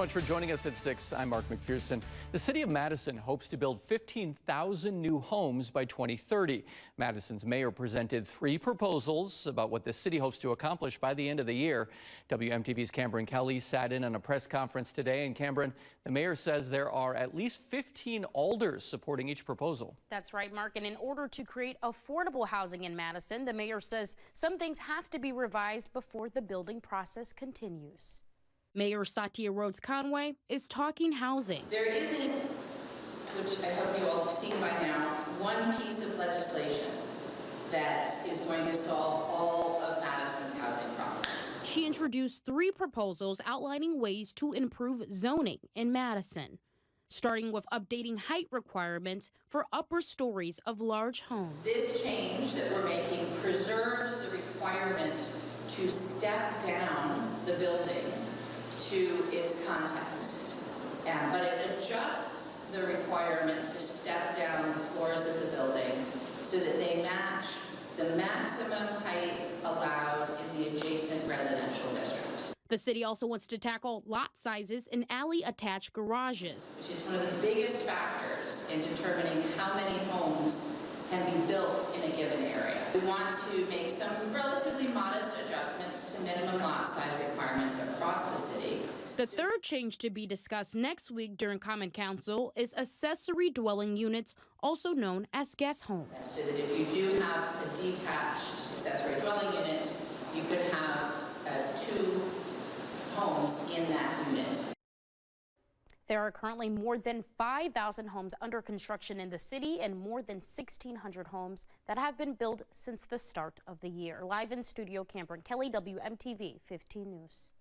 much for joining us at 6. I'm Mark McPherson. The city of Madison hopes to build 15,000 new homes by 2030. Madison's mayor presented 3 proposals about what the city hopes to accomplish by the end of the year. WMTV's Cameron Kelly sat in on a press conference today. And Cameron, the mayor says there are at least 15 alders supporting each proposal. That's right, Mark. And in order to create affordable housing in Madison, the mayor says some things have to be revised before the building process continues. Mayor Satya Rhodes Conway is talking housing. There isn't, which I hope you all have seen by now, one piece of legislation that is going to solve all of Madison's housing problems. She introduced 3 proposals outlining ways to improve zoning in Madison, starting with updating height requirements for upper stories of large homes. This change that we're making preserves the requirement to step down the building to its context, but it adjusts the requirement to step down the floors of the building so that they match the maximum height allowed in the adjacent residential districts. The city also wants to tackle lot sizes in alley-attached garages, which is one of the biggest factors in determining how many homes can be built in a given area. We want to make some relatively modest adjustments to minimum lot size requirements across the city. The third change to be discussed next week during Common Council is accessory dwelling units, also known as guest homes. So that if you do have a detached accessory dwelling unit, you could have 2 homes in that unit. There are currently more than 5,000 homes under construction in the city and more than 1,600 homes that have been built since the start of the year. Live in studio, Cameron Kelly, WMTV 15 News.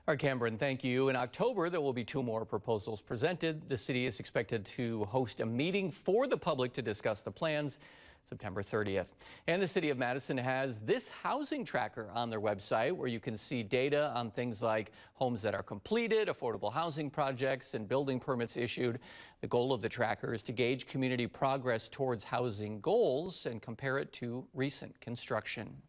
All right, Cameron, thank you. In October, there will be 2 more proposals presented. The city is expected to host a meeting for the public to discuss the plans September 30th. And the city of Madison has this housing tracker on their website where you can see data on things like homes that are completed, affordable housing projects, and building permits issued. The goal of the tracker is to gauge community progress towards housing goals and compare it to recent construction.